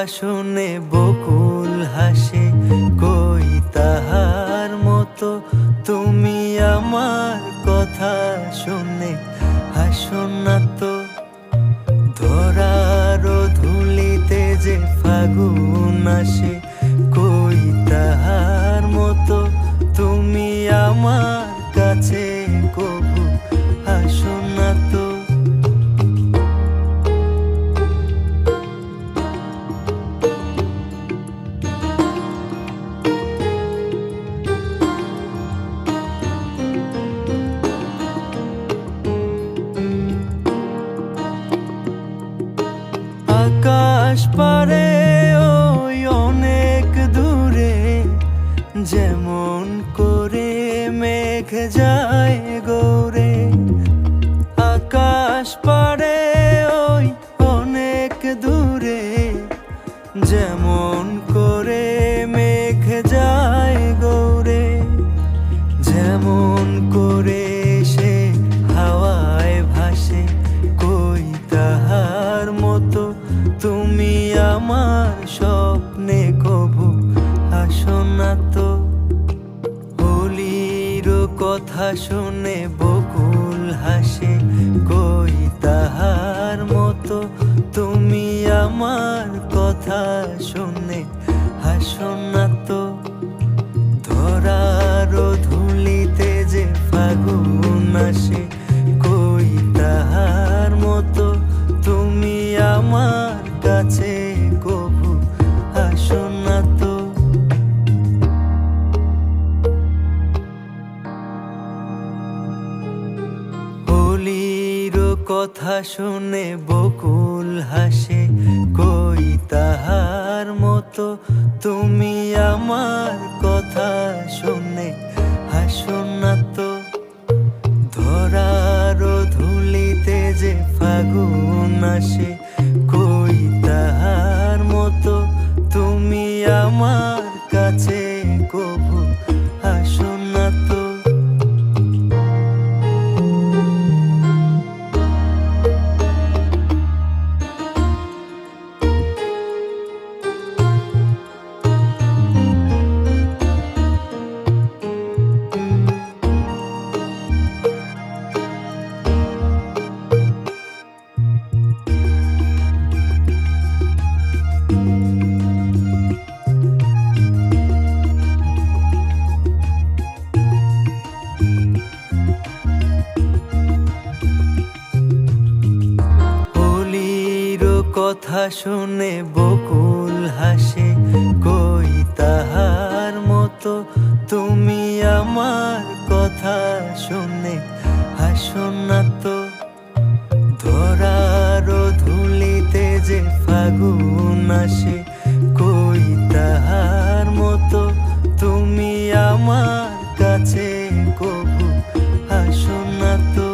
শুনে বকুল হাসে, কই তাহার মতো তুমি আমার কথা শুনে হাসো না তো। ধরার ধুলিতে যে ফাগুন আসে, কই তাহার মতো তুমি আমার কাছে কবু হাসো না তো। আকাশ পারে ওই অনেক দূরে, যেমন করে মেঘ যায় গৌরে। আকাশ পারে ওই অনেক দূরে, যেমন করে মেঘ যায় গৌরে। যেমন করে সে হাওয়ায় ভাসে, কই তাহার মতো তুমি আমার স্বপ্নে কবু হাসো না তো। হোলির কথা শুনে বকুল হাসে, কই তাহার মতো তুমি আমার কথা শুনে হাসো না তো। ধরার ধুলিতে যে ফাগুন আসে, কই তাহার মতো তুমি আমার কাছে কবু হাসো না তো। হোলির কথা শুনে বকুল হাসে, কই তাহার মতো তুমি আমার কথা শুনে হাসো না তো। ধরার ধুলিতে যে ফাগুন আসে, কই তাহার মতো তুমি আমার কাছে কবু হাসো না তো। কথা শুনে বকুল হাসে, কই তাহার মতো তুমি আমার কথা শুনে হাসো না তো। ধরার ধুলিতে যে ফাগুন আসে, কই তাহার মতো তুমি আমার কাছে কবু হাসো না তো।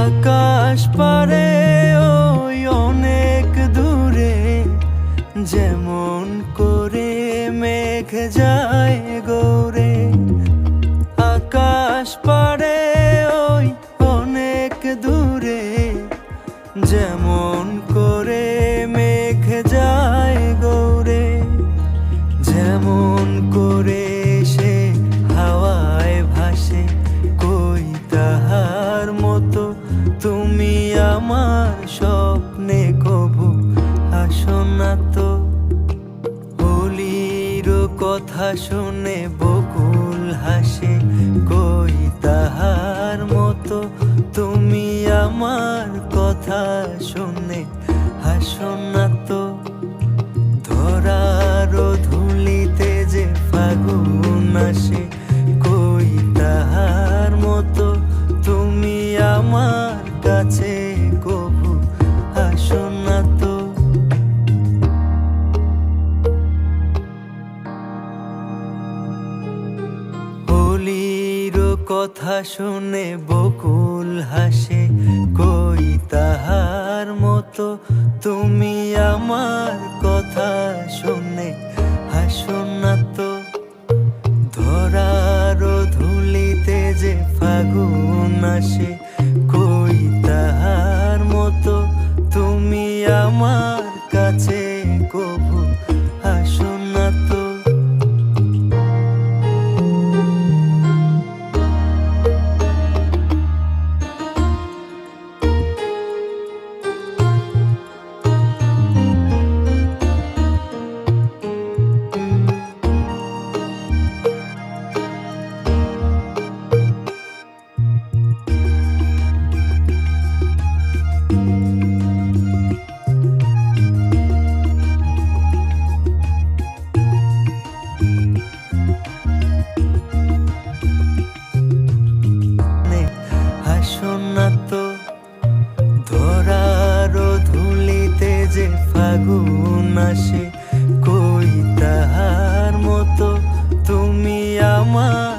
আকাশ পারে ওই অনেক দূরে, যেমন করে মেঘ যায় গৌরে। আকাশ পারে ওই অনেক দূরে, যেমন করে মেঘ যায় গৌরে। যেমন করে সে হাওয়ায় ভাসে, কই তাহার মতো তুমি আমার স্বপ্নে কবু হাসো না তো। হোলির কথা শুনে বকুল হাসে, কই তাহার মতো তুমি আমার কথা শুনে হাসো না তো। ধরার ধুলিতে যে ফাগুন আসে, কই তাহার মতো তুমি আমার কাছে কবু হাসো না তো। হোলির কথা শুনে বকুল হাসে, কই তাহার মতো মতো তুমি আমার কথা শুনে হাসো না তো। ধরারও ধুলিতে যে ফাগুন আসে, কই তাহার মতো তুমি আমার কাছে কভু হাসো না তো। হাসো না তো। ধরারও ধুলিতে যে ফাগুন আসে, কই তাহার মতো তুমি আমার